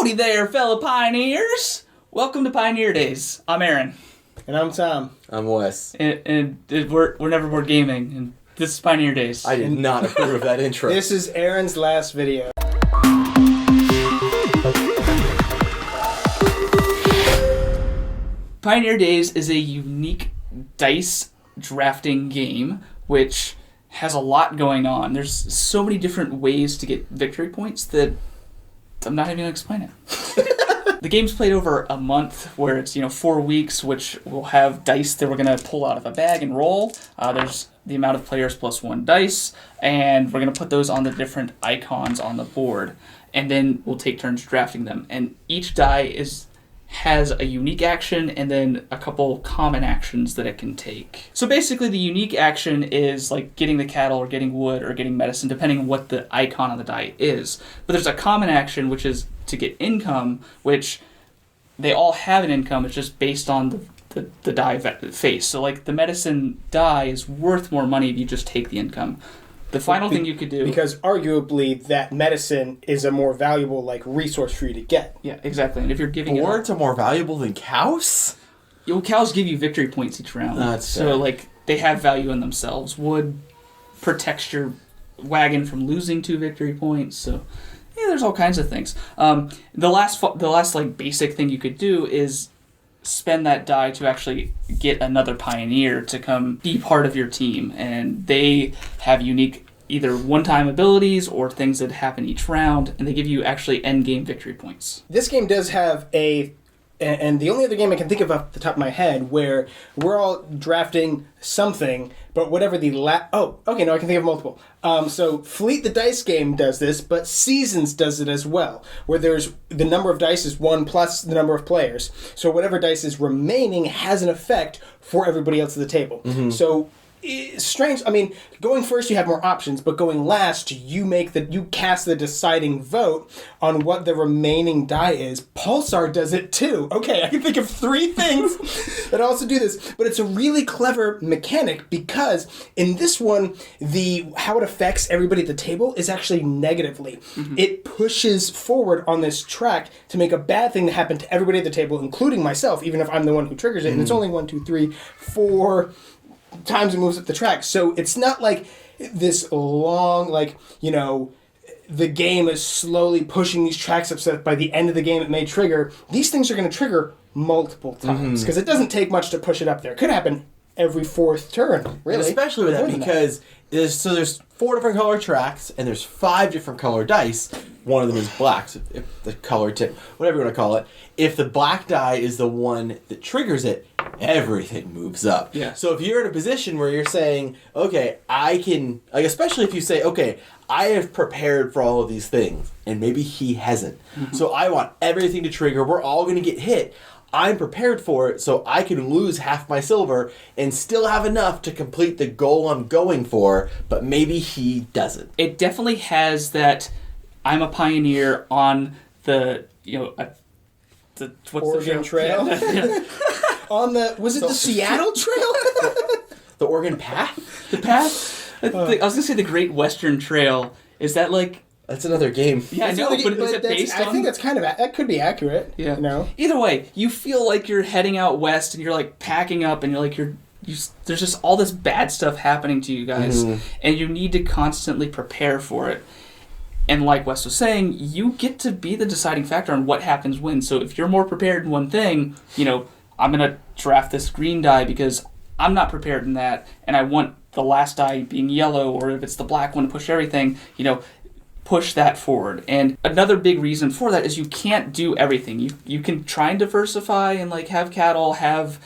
Howdy there, fellow pioneers! Welcome to Pioneer Days. I'm Aaron. And I'm Tom. I'm Wes. And we're Neverboard Gaming, and this is Pioneer Days. I did not approve of that intro. This is Aaron's last video. Pioneer Days is a unique dice drafting game, which has a lot going on. There's so many different ways to get victory points that I'm not even going to explain it. The game's played over a month, where it's 4 weeks, which will have dice that we're going to pull out of a bag and roll. There's the amount of players plus 1 dice, and we're going to put those on the different icons on the board, and then we'll take turns drafting them. And each die has a unique action and then a couple common actions that it can take. So basically the unique action is like getting the cattle or getting wood or getting medicine, depending on what the icon on the die is. But there's a common action, which is to get income, which they all have an income. It's just based on the die face. So like the medicine die is worth more money if you just take the income. The final thing you could do... Because arguably that medicine is a more valuable resource for you to get. Yeah, exactly. And if you're giving Boards are more valuable than cows? Cows give you victory points each round. That's fair. So they have value in themselves. Wood protects your wagon from losing 2 victory points. So yeah, there's all kinds of things. The last basic thing you could do is spend that die to actually get another pioneer to come be part of your team, and they have unique either one-time abilities or things that happen each round, and they give you actually end-game victory points. This game does have and the only other game I can think of off the top of my head where we're all drafting something, but whatever the I can think of multiple. So Fleet the Dice game does this, but Seasons does it as well, where there's the number of dice is 1 plus the number of players. So whatever dice is remaining has an effect for everybody else at the table. Mm-hmm. So strange. I mean, going first you have more options, but going last you cast the deciding vote on what the remaining die is. Pulsar does it too. Okay, I can think of 3 things that also do this, but it's a really clever mechanic because in this one how it affects everybody at the table is actually negatively. Mm-hmm. It pushes forward on this track to make a bad thing to happen to everybody at the table, including myself, even if I'm the one who triggers it. Mm-hmm. And it's only 1, 2, 3, 4 times it moves up the track. So it's not like this long, the game is slowly pushing these tracks up so that by the end of the game it may trigger. These things are going to trigger multiple times because it doesn't take much to push it up there. It could happen every 4th turn, really. And especially with that because there's 4 different color tracks and there's 5 different color dice. One of them is black, so if the color tip, whatever you want to call it. If the black die is the one that triggers it, everything moves up. Yeah. So if you're in a position where you're saying, okay, I can, especially if you say, okay, I have prepared for all of these things, and maybe he hasn't. Mm-hmm. So I want everything to trigger. We're all going to get hit. I'm prepared for it, so I can lose half my silver and still have enough to complete the goal I'm going for, but maybe he doesn't. It definitely has that I'm a pioneer on the, what's Oregon the Trail? Yeah. On the Seattle Trail? The Oregon Path? The Path? I was going to say the Great Western Trail. Is that That's another game. Yeah, I know, but is it based on... I think that's that could be accurate. Yeah. Either way, you feel like you're heading out west and you're packing up and you're there's just all this bad stuff happening to you guys, and you need to constantly prepare for it. And like Wes was saying, you get to be the deciding factor on what happens when. So if you're more prepared in one thing, I'm going to draft this green die because I'm not prepared in that, and I want the last die being yellow, or if it's the black one to push everything, push that forward. And another big reason for that is you can't do everything. You can try and diversify and have cattle, have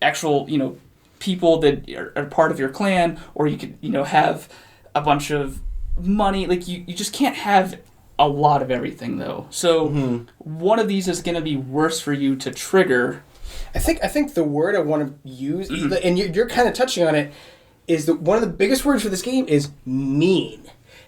actual, people that are part of your clan, or you could, have a bunch of money. You just can't have a lot of everything though. So one of these is going to be worse for you to trigger. I think the word I want to use, and you're kind of touching on it, is that one of the biggest words for this game is mean.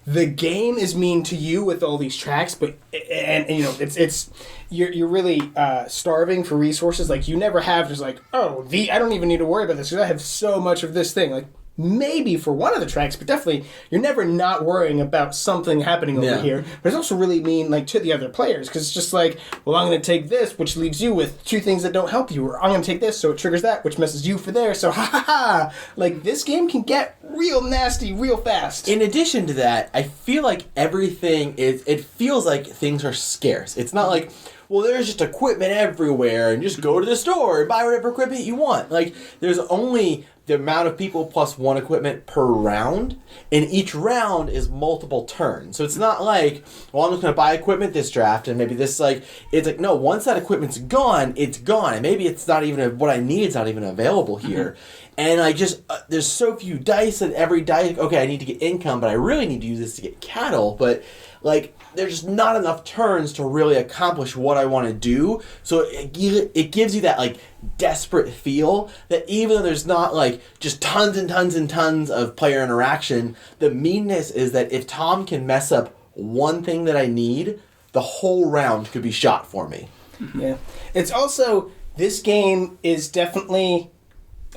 The game is mean to you with all these tracks, but it's you're really starving for resources. You never have just I don't even need to worry about this because I have so much of this thing. maybe for one of the tracks, but definitely you're never not worrying about something happening over here. But it's also really mean like to the other players, because it's just like, well, I'm going to take this, which leaves you with two things that don't help you, or I'm going to take this, so it triggers that, which messes you for there. So ha ha ha! Like, this game can get real nasty real fast. In addition to that, I feel like everything is. It feels like things are scarce. It's not like, well, there's just equipment everywhere, and just go to the store and buy whatever equipment you want. Like, there's only the amount of people plus one equipment per round, and each round is multiple turns. So it's not like, well, I'm just going to buy equipment this draft, and maybe this, like, it's like, no, once that equipment's gone, it's gone, and maybe it's not even, what I need is not even available here. Mm-hmm. And I just, there's so few dice, and every dice, okay, I need to get income, but I really need to use this to get cattle, but, like, there's just not enough turns to really accomplish what I want to do. So it gives you that, like, desperate feel that even though there's not, like, just tons and tons and tons of player interaction, the meanness is that if Tom can mess up one thing that I need, the whole round could be shot for me. Yeah. It's also, this game is definitely,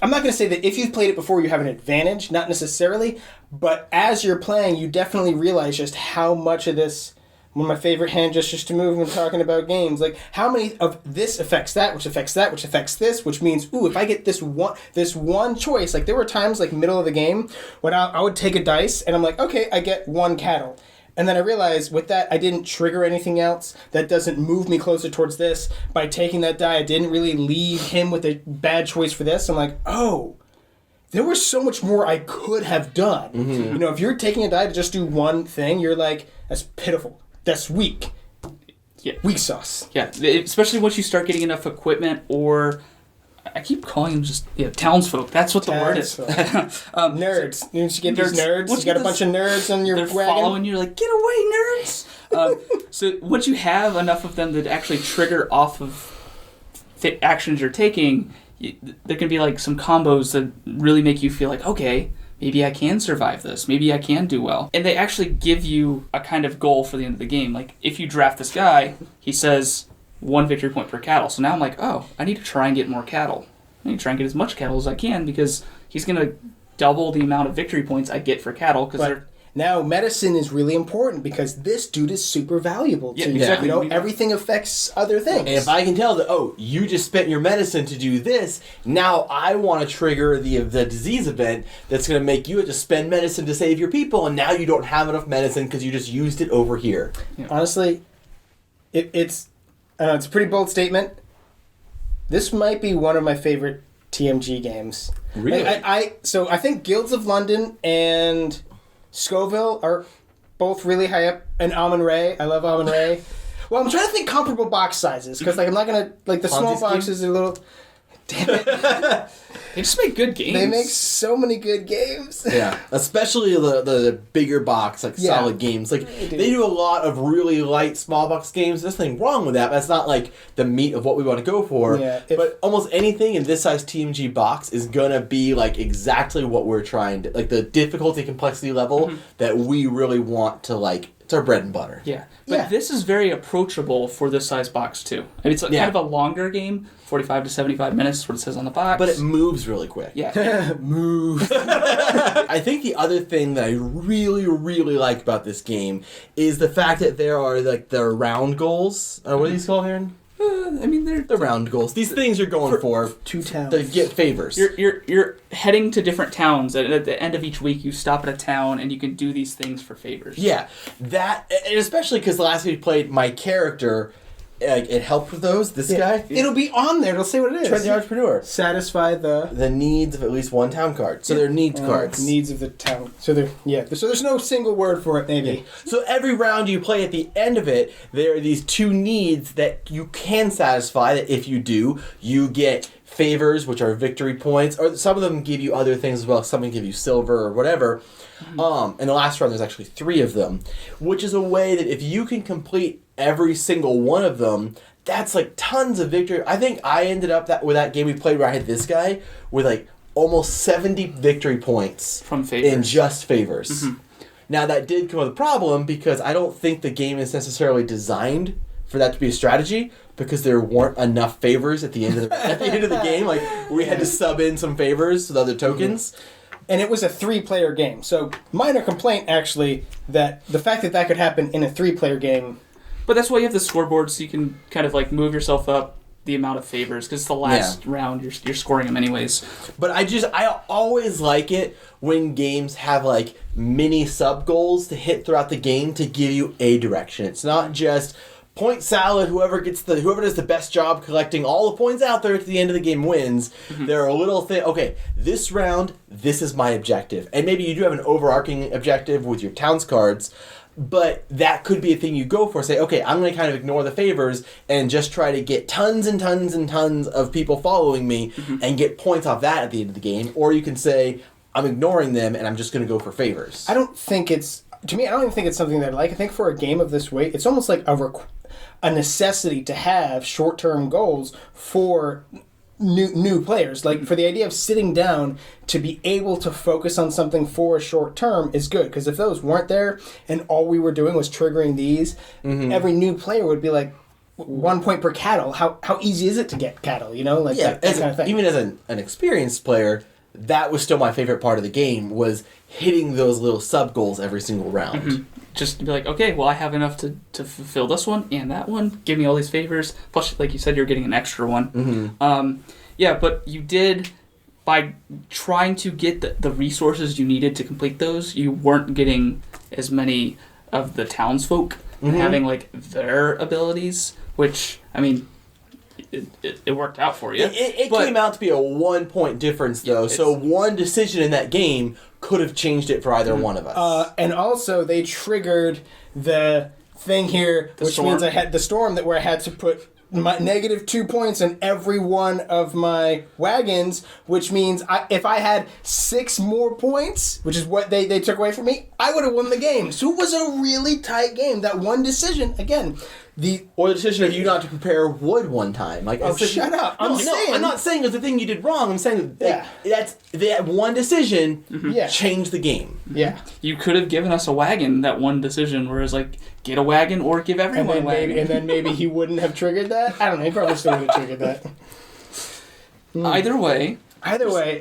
I'm not going to say that if you've played it before you have an advantage, not necessarily, but as you're playing, you definitely realize just how much of this, one of my favorite hand gestures to move when talking about games, like how many of this affects that, which affects that, which affects this, which means, ooh, if I get this one choice, like there were times like middle of the game when I would take a dice and I'm like, okay, I get one cattle. And then I realized with that, I didn't trigger anything else. That doesn't move me closer towards this. By taking that die, I didn't really leave him with a bad choice for this. I'm like, oh, there was so much more I could have done. Mm-hmm. You know, if you're taking a die to just do one thing, you're like, that's pitiful. That's weak. Yeah. Weak sauce. Yeah, especially once you start getting enough equipment, or I keep calling them just townsfolk. That's what the word is. Nerds. You get these nerds. You got a bunch of nerds on your they're wagon. Following you. You're like, get away, nerds! So once you have enough of them that actually trigger off of actions you're taking, there can be like some combos that really make you feel like, okay, maybe I can survive this. Maybe I can do well. And they actually give you a kind of goal for the end of the game. Like, if you draft this guy, he says 1 victory point per cattle. So now I'm like, oh, I need to try and get more cattle. I need to try and get as much cattle as I can, because he's going to double the amount of victory points I get for cattle. Now, medicine is really important because this dude is super valuable to you. Exactly. You know, everything affects other things. And if I can tell that, oh, you just spent your medicine to do this, now I want to trigger the disease event that's going to make you have to spend medicine to save your people, and now you don't have enough medicine because you just used it over here. Yeah. Honestly, it's a pretty bold statement. This might be one of my favorite TMG games. Really? So I think Guilds of London and Scoville are both really high up, and Amun-Re. I love Amun-Re. Well, I'm trying to think comparable box sizes, because like I'm not gonna like the small boxes are a little. Damn it! They just make good games. They make so many good games. Yeah, especially the bigger box, like solid games. Like they do a lot of really light small box games. There's nothing wrong with that. That's not like the meat of what we want to go for. Yeah, but almost anything in this size TMG box is gonna be like exactly what we're trying to, like the difficulty complexity level that we really want to like. It's our bread and butter. Yeah. But this is very approachable for this size box, too. I mean, it's kind of a longer game, 45 to 75 minutes, is what it says on the box. But it moves really quick. Yeah. Move. I think the other thing that I really, really like about this game is the fact that there are, like, the round goals. What are these called, Aaron? I mean, they're the round goals. These things you're going for 2 towns to get favors. You're heading to different towns. At the end of each week, you stop at a town and you can do these things for favors. Yeah, that, and especially because the last time you played, my character, it helped with those. This guy, it'll be on there. It'll say what it is. Try the entrepreneur. Satisfy the needs of at least one town card. So they're needs cards. Needs of the town. So there's no single word for it. Maybe. Yeah. So every round you play, at the end of it, there are these 2 needs that you can satisfy. That if you do, you get favors, which are victory points, or some of them give you other things as well. Some give you silver or whatever. In the last round, there's actually 3 of them, which is a way that if you can complete every single one of them, that's like tons of victory. I think I ended up with that game we played where I had this guy with like almost 70 victory points from favors. In just favors. Now that did come with a problem because I don't think the game is necessarily designed for that to be a strategy, because there weren't enough favors at the end of the game. Like we had to sub in some favors with other tokens. and it was a 3-player game. So minor complaint, actually, that the fact that could happen in a 3-player game. But that's why you have the scoreboard, so you can kind of like move yourself up the amount of favors, because it's the last round, you're scoring them anyways. But I always like it when games have like mini sub goals to hit throughout the game to give you a direction. It's not just point salad, whoever does the best job collecting all the points out there at the end of the game wins. There are little things, okay, this round, this is my objective. And maybe you do have an overarching objective with your towns cards, but that could be a thing you go for. Say, okay, I'm going to kind of ignore the favors and just try to get tons and tons and tons of people following me and get points off that at the end of the game. Or you can say, I'm ignoring them and I'm just going to go for favors. I don't even think it's something that I like. I think for a game of this weight, it's almost like a necessity to have short-term goals for new players. Like, for the idea of sitting down to be able to focus on something for a short term is good, because if those weren't there and all we were doing was triggering these, every new player would be like, 1 point per cattle. How easy is it to get cattle? You know, like that kind of thing. Even as an experienced player, that was still my favorite part of the game, was hitting those little sub goals every single round. Just to be like, okay, well, I have enough to fulfill this one and that one. Give me all these favors. Plus, like you said, you're getting an extra one. But you did, by trying to get the resources you needed to complete those, you weren't getting as many of the townsfolk having like their abilities, which, I mean, it worked out for you. It came out to be a 1 point difference, though. So one decision in that game could have changed it for either one of us. And also, they triggered the thing here, which means I had the storm where I had to put my -2 points in every one of my wagons, which means if I had 6 more points, which is what they took away from me, I would have won the game. So it was a really tight game. That one decision, again, or the decision of you not to prepare wood one time. Like, shut up! I'm not saying it's the thing you did wrong. I'm saying that's that one decision changed the game. Yeah, you could have given us a wagon. That one decision, where it's like, get a wagon or give everyone a wagon. And then maybe he wouldn't have triggered that. I don't know. He probably still would have triggered that. Either way,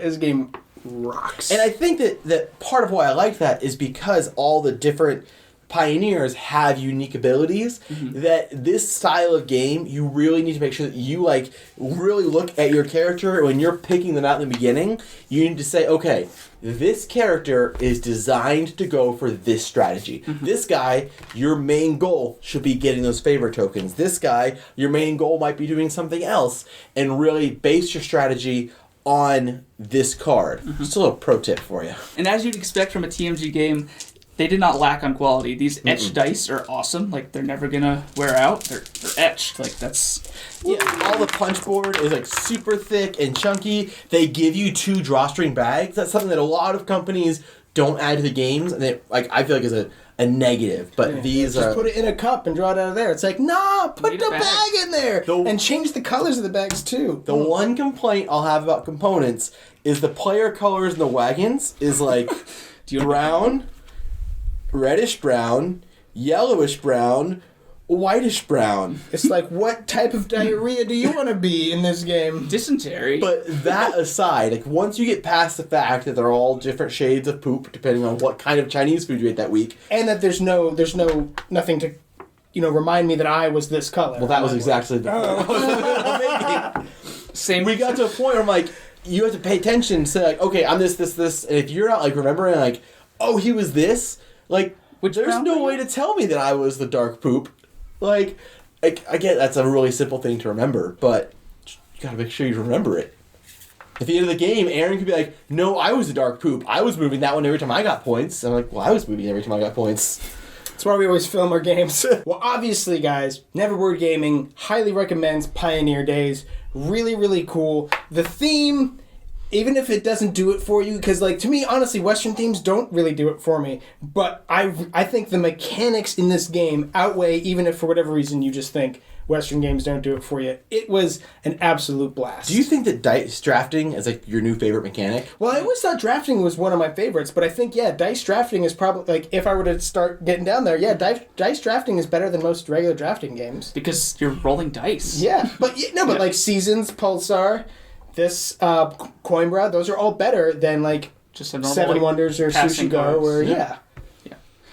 this game rocks. And I think that part of why I like that is because all the different pioneers have unique abilities, that this style of game, you really need to make sure that you like really look at your character when you're picking them out in the beginning. You need to say, okay, this character is designed to go for this strategy. This guy, your main goal should be getting those favor tokens. This guy, your main goal might be doing something else, and really base your strategy on this card. Just a little pro tip for you. And as you'd expect from a TMG game, they did not lack on quality. These etched dice are awesome. Like, they're never gonna wear out. They're etched. Like, that's... Yeah, all the punch board is like super thick and chunky. They give you 2 drawstring bags. That's something that a lot of companies don't add to the games, and they, like, I feel like is a negative. But these just put it in a cup and draw it out of there. It's like, nah, put the bag in there and change the colors of the bags too. The one complaint I'll have about components is the player colors in the wagons is like brown, reddish brown, yellowish brown, whitish brown. It's like, what type of diarrhea do you want to be in this game? Dysentery. But that aside, like, once you get past the fact that they're all different shades of poop depending on what kind of Chinese food you ate that week, and that there's nothing to, remind me that I was this color. Well, that was exactly the point. Same. We got to a point where I'm like, you have to pay attention to, like, okay, I'm this, and if you're not like remembering, like, oh, he was this, like, there's no way to tell me that I was the dark poop. Like, I get that's a really simple thing to remember, but you gotta make sure you remember it. At the end of the game, Aaron could be like, no, I was the dark poop. I was moving that one every time I got points. And I'm like, well, I was moving every time I got points. That's why we always film our games. Well, obviously, guys, Neverword Gaming highly recommends Pioneer Days. Really, really cool. The theme, even if it doesn't do it for you, because, like, to me, honestly, Western themes don't really do it for me. But I think the mechanics in this game outweigh, even if for whatever reason you just think Western games don't do it for you. It was an absolute blast. Do you think that dice drafting is, like, your new favorite mechanic? Well, I always thought drafting was one of my favorites, but I think, dice drafting is probably, like, if I were to start getting down there, dice drafting is better than most regular drafting games. Because you're rolling dice. Yeah, but like Seasons, Pulsar, this Coimbra, those are all better than, like, just a normal Seven like, Wonders or passing Sushi Go, cards. or yeah.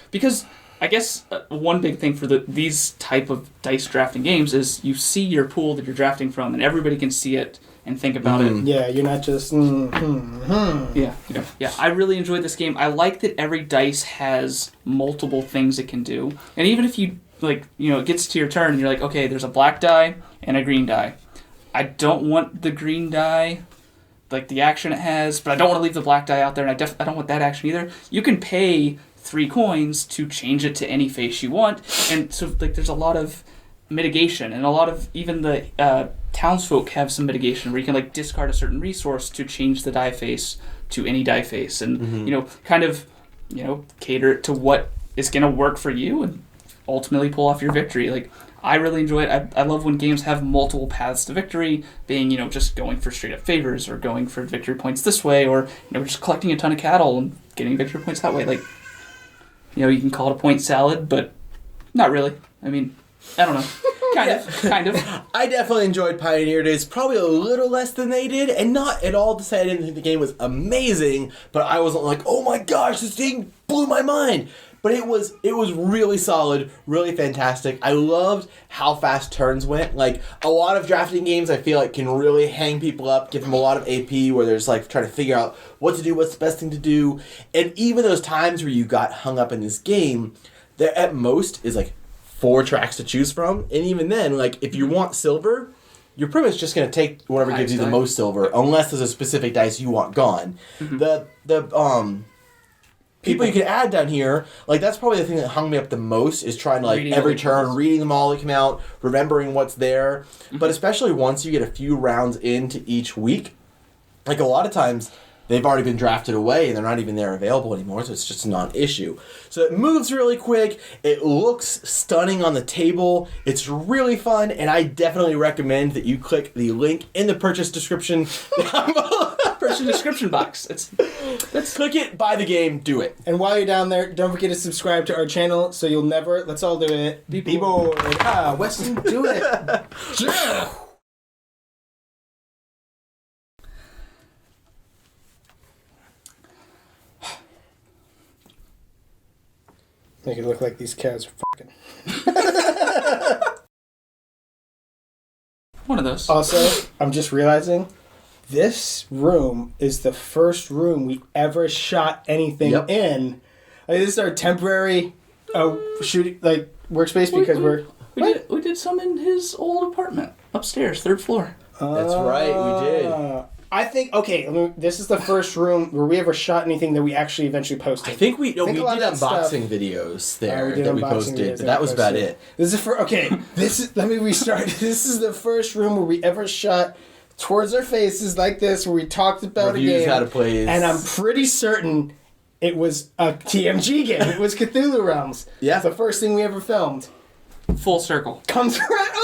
Because I guess one big thing for these type of dice drafting games is you see your pool that you're drafting from, and everybody can see it and think about it. Yeah, you're not just. Yeah. I really enjoyed this game. I like that every dice has multiple things it can do, and even if you it gets to your turn and you're like, okay, there's a black die and a green die. I don't want the green die, like the action it has, but I don't want to leave the black die out there, and I don't want that action either. You can pay 3 coins to change it to any face you want, and so there's a lot of mitigation, and a lot of even the townsfolk have some mitigation where you can discard a certain resource to change the die face to any die face, and cater it to what is going to work for you, and ultimately pull off your victory. I really enjoy it. I love when games have multiple paths to victory, being, just going for straight up favors, or going for victory points this way, or, just collecting a ton of cattle and getting victory points that way. You can call it a point salad, but not really. I mean, I don't know. Kind of. I definitely enjoyed Pioneer Days, probably a little less than they did, and not at all to say I didn't think the game was amazing, but I wasn't like, oh my gosh, this thing blew my mind. But it was really solid, really fantastic. I loved how fast turns went. A lot of drafting games I feel like can really hang people up, give them a lot of AP where there's trying to figure out what to do, what's the best thing to do. And even those times where you got hung up in this game, there at most is 4 tracks to choose from. And even then, if you want silver, you're pretty much just going to take whatever gives you the most silver, unless there's a specific dice you want gone. Mm-hmm. The people you can add down here, that's probably the thing that hung me up the most, is trying to, every turn, reading them all that come out, remembering what's there. Mm-hmm. But especially once you get a few rounds into each week, a lot of times, they've already been drafted away and they're not even there available anymore, so it's just a non-issue. So it moves really quick, it looks stunning on the table, it's really fun, and I definitely recommend that you click the link in the purchase description. Purchase description box. Let's click it, buy the game, do it. And while you're down there, don't forget to subscribe to our channel so you'll never, let's all do it, be bored. Weston, do it. Yeah. Make it look like these cats are fucking. One of those. Also, I'm just realizing this room is the first room we ever shot anything in. This is our temporary shooting workspace because we did some in his old apartment upstairs, 3rd floor. That's right, we did. I think, this is the first room where we ever shot anything that we actually eventually posted. I think we did unboxing videos there that we posted, but that was about it. This is let me restart. This is the first room where we ever shot towards our faces like this, where we talked about Reviews, a game. how to play. And I'm pretty certain it was a TMG game. It was Cthulhu Realms. Yeah. It's the first thing we ever filmed. Full circle. Comes around.